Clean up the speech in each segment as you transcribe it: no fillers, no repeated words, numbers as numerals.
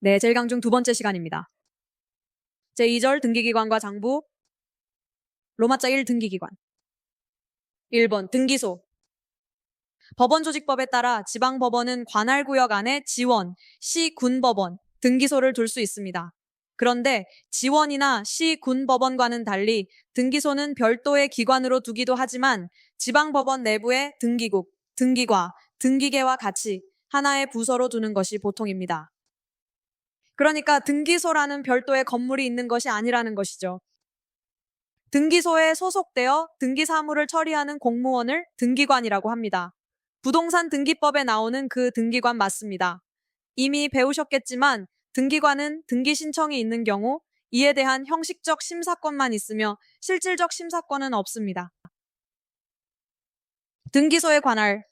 네, 제일 강중 두 번째 시간입니다. 제2절 등기기관과 장부, 로마자 1 등기기관. 1번 등기소. 법원조직법에 따라 지방법원은 관할구역 안에 지원, 시, 군법원, 등기소를 둘 수 있습니다. 그런데 지원이나 시, 군법원과는 달리 등기소는 별도의 기관으로 두기도 하지만 지방법원 내부에 등기국, 등기과, 등기계와 같이 하나의 부서로 두는 것이 보통입니다. 그러니까 등기소라는 별도의 건물이 있는 것이 아니라는 것이죠. 등기소에 소속되어 등기사무를 처리하는 공무원을 등기관이라고 합니다. 부동산 등기법에 나오는 그 등기관 맞습니다. 이미 배우셨겠지만 등기관은 등기 신청이 있는 경우 이에 대한 형식적 심사권만 있으며 실질적 심사권은 없습니다. 등기소의 관할.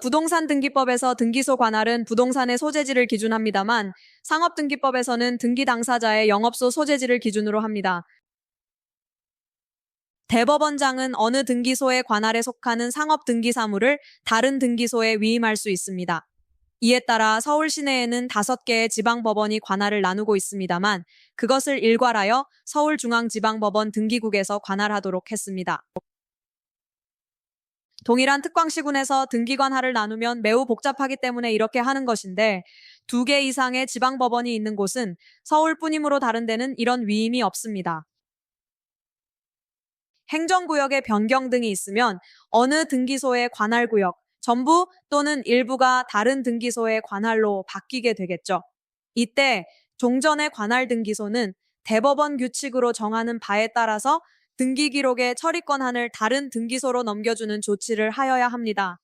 부동산 등기법에서 등기소 관할은 부동산의 소재지를 기준합니다만 상업등기법에서는 등기 당사자의 영업소 소재지를 기준으로 합니다. 대법원장은 어느 등기소의 관할에 속하는 상업등기사무를 다른 등기소에 위임할 수 있습니다. 이에 따라 서울 시내에는 5개의 지방법원이 관할을 나누고 있습니다만 그것을 일괄하여 서울중앙지방법원 등기국에서 관할하도록 했습니다. 동일한 특광시군에서 등기관할을 나누면 매우 복잡하기 때문에 이렇게 하는 것인데 2개 이상의 지방법원이 있는 곳은 서울뿐이므로 다른 데는 이런 위임이 없습니다. 행정구역의 변경 등이 있으면 어느 등기소의 관할구역, 전부 또는 일부가 다른 등기소의 관할로 바뀌게 되겠죠. 이때 종전의 관할 등기소는 대법원 규칙으로 정하는 바에 따라서 등기기록의 처리권한을 다른 등기소로 넘겨주는 조치를 하여야 합니다.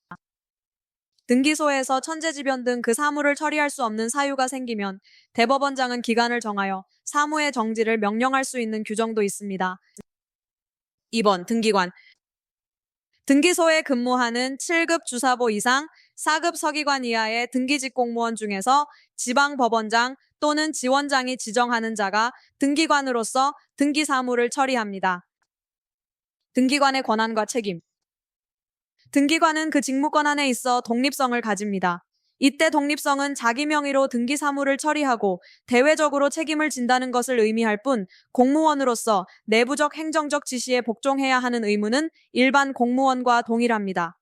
등기소에서 천재지변 등 그 사무를 처리할 수 없는 사유가 생기면 대법원장은 기간을 정하여 사무의 정지를 명령할 수 있는 규정도 있습니다. 2번 등기관. 등기소에 근무하는 7급 주사보 이상 4급 서기관 이하의 등기직 공무원 중에서 지방법원장 또는 지원장이 지정하는 자가 등기관으로서 등기사무를 처리합니다. 등기관의 권한과 책임. 등기관은 그 직무 권한에 있어 독립성을 가집니다. 이때 독립성은 자기 명의로 등기사무를 처리하고 대외적으로 책임을 진다는 것을 의미할 뿐 공무원으로서 내부적 행정적 지시에 복종해야 하는 의무는 일반 공무원과 동일합니다.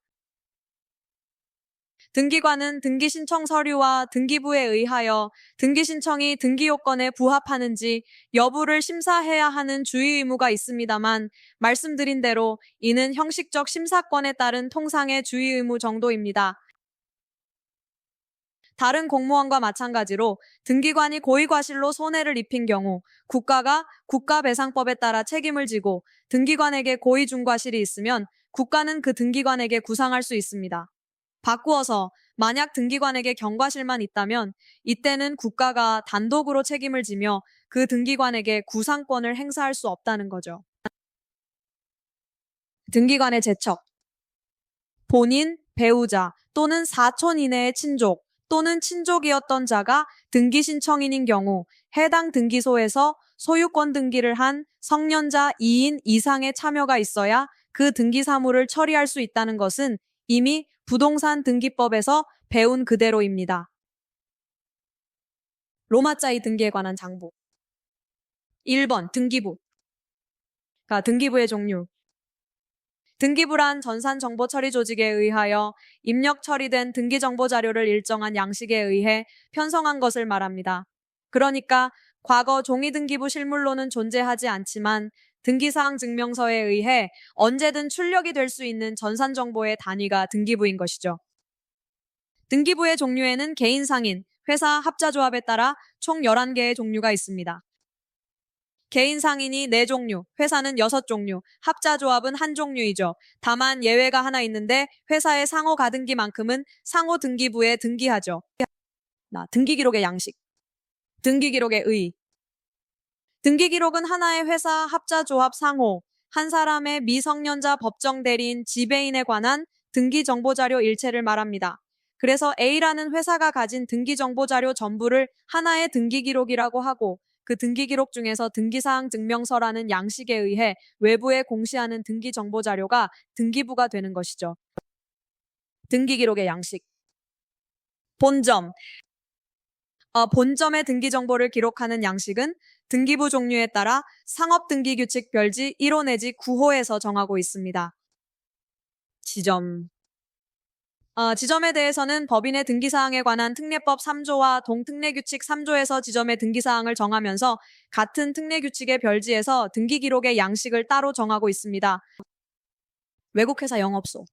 등기관은 등기신청 서류와 등기부에 의하여 등기신청이 등기요건에 부합하는지 여부를 심사해야 하는 주의 의무가 있습니다만 말씀드린 대로 이는 형식적 심사권에 따른 통상의 주의 의무 정도입니다. 다른 공무원과 마찬가지로 등기관이 고의과실로 손해를 입힌 경우 국가가 국가배상법에 따라 책임을 지고 등기관에게 고의중과실이 있으면 국가는 그 등기관에게 구상할 수 있습니다. 바꾸어서 만약 등기관에게 경과실만 있다면 이때는 국가가 단독으로 책임을 지며 그 등기관에게 구상권을 행사할 수 없다는 거죠. 등기관의 제척. 본인, 배우자 또는 사촌 이내의 친족 또는 친족이었던 자가 등기 신청인인 경우 해당 등기소에서 소유권 등기를 한 성년자 2인 이상의 참여가 있어야 그 등기 사무를 처리할 수 있다는 것은 이미 부동산 등기법에서 배운 그대로입니다. 로마자 2 등기에 관한 장부. 1번 등기부. 등기부의 종류. 등기부란 전산정보처리 조직에 의하여 입력 처리된 등기정보자료를 일정한 양식에 의해 편성한 것을 말합니다. 그러니까 과거 종이등기부 실물로는 존재하지 않지만 등기사항 증명서에 의해 언제든 출력이 될 수 있는 전산정보의 단위가 등기부인 것이죠. 등기부의 종류에는 개인 상인, 회사 합자조합에 따라 총 11개의 종류가 있습니다. 개인 상인이 4종류, 회사는 6종류, 합자조합은 1종류이죠. 다만 예외가 하나 있는데 회사의 상호 가등기만큼은 상호 등기부에 등기하죠. 등기기록의 양식. 등기기록의 의. 등기기록은 하나의 회사 합자조합 상호, 한 사람의 미성년자 법정 대리인 지배인에 관한 등기정보자료 일체를 말합니다. 그래서 A라는 회사가 가진 등기정보자료 전부를 하나의 등기기록이라고 하고 그 등기기록 중에서 등기사항 증명서라는 양식에 의해 외부에 공시하는 등기정보자료가 등기부가 되는 것이죠. 등기기록의 양식. 본점. 본점의 등기 정보를 기록하는 양식은 등기부 종류에 따라 상업등기규칙 별지 1호 내지 9호에서 정하고 있습니다. 지점. 지점에 대해서는 법인의 등기사항에 관한 특례법 3조와 동특례규칙 3조에서 지점의 등기사항을 정하면서 같은 특례규칙의 별지에서 등기기록의 양식을 따로 정하고 있습니다. 외국회사 영업소.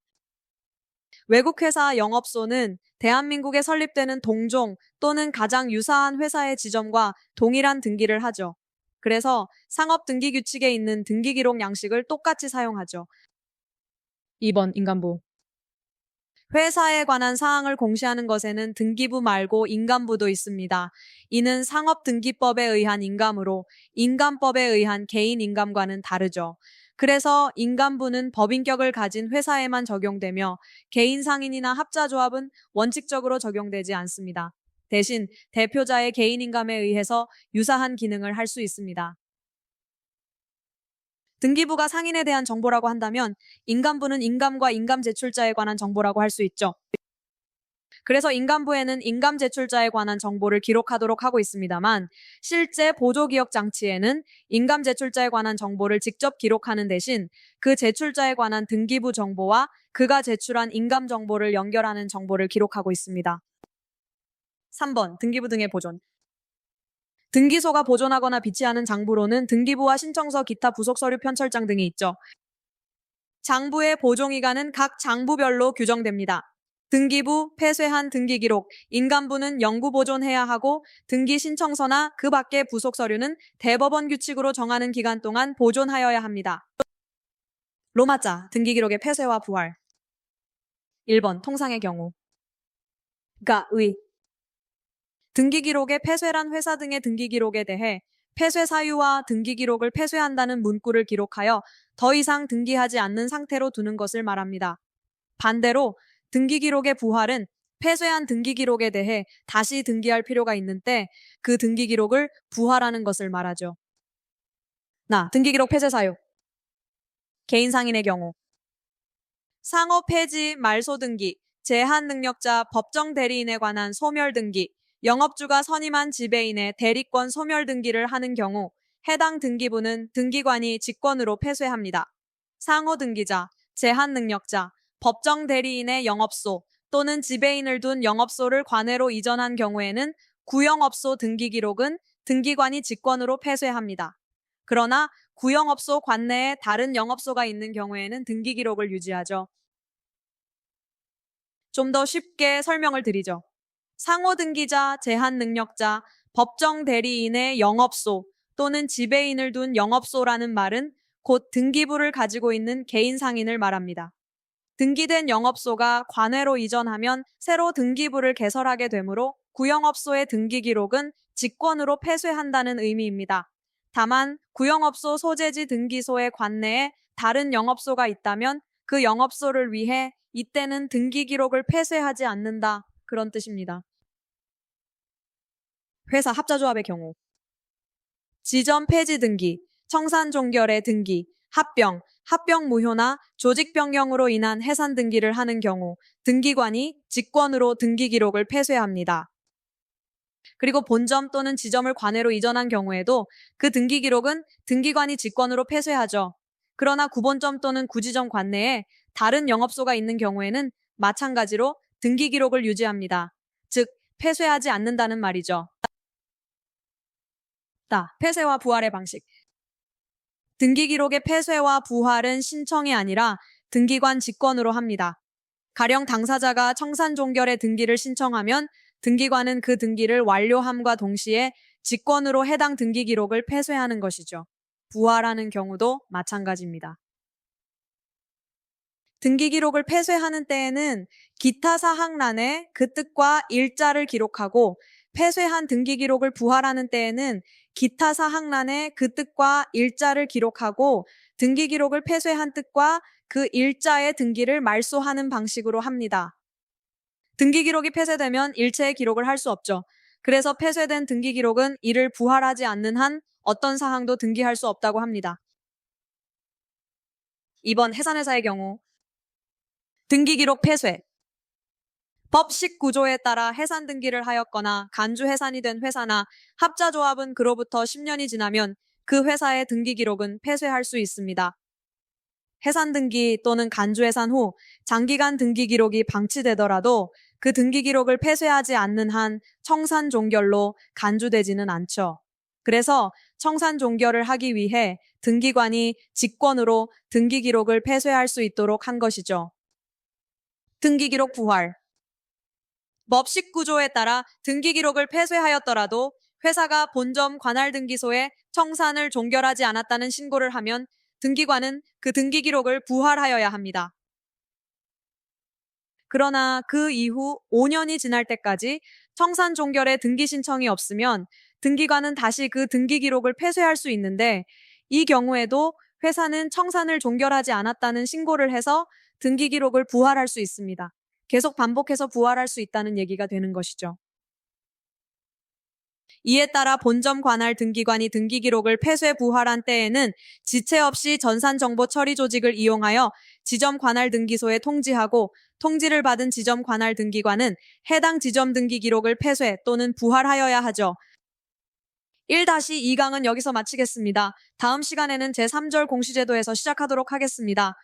외국회사 영업소는 대한민국에 설립되는 동종 또는 가장 유사한 회사의 지점과 동일한 등기를 하죠. 그래서 상업등기규칙에 있는 등기기록 양식을 똑같이 사용하죠. 2번 인감부. 회사에 관한 사항을 공시하는 것에는 등기부 말고 인감부도 있습니다. 이는 상업등기법에 의한 인감으로 인감법에 의한 개인 인감과는 다르죠. 그래서 인감부는 법인격을 가진 회사에만 적용되며 개인 상인이나 합자조합은 원칙적으로 적용되지 않습니다. 대신 대표자의 개인 인감에 의해서 유사한 기능을 할 수 있습니다. 등기부가 상인에 대한 정보라고 한다면 인감부는 인감과 인감 제출자에 관한 정보라고 할 수 있죠. 그래서 인감부에는 인감 제출자에 관한 정보를 기록하도록 하고 있습니다만 실제 보조기억 장치에는 인감 제출자에 관한 정보를 직접 기록하는 대신 그 제출자에 관한 등기부 정보와 그가 제출한 인감 정보를 연결하는 정보를 기록하고 있습니다. 3번 등기부 등의 보존. 등기소가 보존하거나 비치하는 장부로는 등기부와 신청서, 기타 부속 서류 편철장 등이 있죠. 장부의 보존기간은 각 장부별로 규정됩니다. 등기부, 폐쇄한 등기기록, 인감부는 영구 보존해야 하고 등기 신청서나 그 밖의 부속 서류는 대법원 규칙으로 정하는 기간 동안 보존하여야 합니다. 로마자, 등기기록의 폐쇄와 부활. 1번 통상의 경우. 의. 등기기록의 폐쇄란 회사 등의 등기기록에 대해 폐쇄 사유와 등기기록을 폐쇄한다는 문구를 기록하여 더 이상 등기하지 않는 상태로 두는 것을 말합니다. 반대로 등기기록의 부활은 폐쇄한 등기기록에 대해 다시 등기할 필요가 있는 때 그 등기기록을 부활하는 것을 말하죠. 등기기록 폐쇄 사유. 개인 상인의 경우. 상호 폐지, 말소 등기, 제한 능력자, 법정 대리인에 관한 소멸 등기, 영업주가 선임한 지배인의 대리권 소멸 등기를 하는 경우 해당 등기부는 등기관이 직권으로 폐쇄합니다. 상호 등기자, 제한 능력자, 법정 대리인의 영업소 또는 지배인을 둔 영업소를 관내로 이전한 경우에는 구영업소 등기기록은 등기관이 직권으로 폐쇄합니다. 그러나 구영업소 관내에 다른 영업소가 있는 경우에는 등기기록을 유지하죠. 좀 더 쉽게 설명을 드리죠. 상호 등기자, 제한 능력자, 법정 대리인의 영업소 또는 지배인을 둔 영업소라는 말은 곧 등기부를 가지고 있는 개인 상인을 말합니다. 등기된 영업소가 관외로 이전하면 새로 등기부를 개설하게 되므로 구영업소의 등기기록은 직권으로 폐쇄한다는 의미입니다. 다만 구영업소 소재지 등기소의 관내에 다른 영업소가 있다면 그 영업소를 위해 이때는 등기기록을 폐쇄하지 않는다. 그런 뜻입니다. 회사 합자조합의 경우. 지점 폐지 등기, 청산 종결의 등기, 합병 무효나 조직 변경으로 인한 해산 등기를 하는 경우 등기관이 직권으로 등기기록을 폐쇄합니다. 그리고 본점 또는 지점을 관외로 이전한 경우에도 그 등기기록은 등기관이 직권으로 폐쇄하죠. 그러나 구본점 또는 구지점 관내에 다른 영업소가 있는 경우에는 마찬가지로 등기기록을 유지합니다. 즉, 폐쇄하지 않는다는 말이죠. 폐쇄와 부활의 방식. 등기기록의 폐쇄와 부활은 신청이 아니라 등기관 직권으로 합니다. 가령 당사자가 청산 종결의 등기를 신청하면 등기관은 그 등기를 완료함과 동시에 직권으로 해당 등기기록을 폐쇄하는 것이죠. 부활하는 경우도 마찬가지입니다. 등기기록을 폐쇄하는 때에는 기타 사항란에 그 뜻과 일자를 기록하고 폐쇄한 등기기록을 부활하는 때에는 기타 사항란에 그 뜻과 일자를 기록하고 등기기록을 폐쇄한 뜻과 그 일자의 등기를 말소하는 방식으로 합니다. 등기기록이 폐쇄되면 일체의 기록을 할 수 없죠. 그래서 폐쇄된 등기기록은 이를 부활하지 않는 한 어떤 사항도 등기할 수 없다고 합니다. 2번 해산회사의 경우 등기기록 폐쇄. 법식 구조에 따라 해산 등기를 하였거나 간주 해산이 된 회사나 합자조합은 그로부터 10년이 지나면 그 회사의 등기 기록은 폐쇄할 수 있습니다. 해산 등기 또는 간주 해산 후 장기간 등기 기록이 방치되더라도 그 등기 기록을 폐쇄하지 않는 한 청산 종결로 간주되지는 않죠. 그래서 청산 종결을 하기 위해 등기관이 직권으로 등기 기록을 폐쇄할 수 있도록 한 것이죠. 등기 기록 부활. 법식 구조에 따라 등기 기록을 폐쇄하였더라도 회사가 본점 관할등기소에 청산을 종결하지 않았다는 신고를 하면 등기관은 그 등기 기록을 부활하여야 합니다. 그러나 그 이후 5년이 지날 때까지 청산 종결에 등기 신청이 없으면 등기관은 다시 그 등기 기록을 폐쇄할 수 있는데 이 경우에도 회사는 청산을 종결하지 않았다는 신고를 해서 등기 기록을 부활할 수 있습니다. 계속 반복해서 부활할 수 있다는 얘기가 되는 것이죠. 이에 따라 본점 관할 등기관이 등기 기록을 폐쇄 부활한 때에는 지체 없이 전산정보 처리 조직을 이용하여 지점 관할 등기소에 통지하고 통지를 받은 지점 관할 등기관은 해당 지점 등기 기록을 폐쇄 또는 부활하여야 하죠. 1-2강은 여기서 마치겠습니다. 다음 시간에는 제3절 공시제도에서 시작하도록 하겠습니다.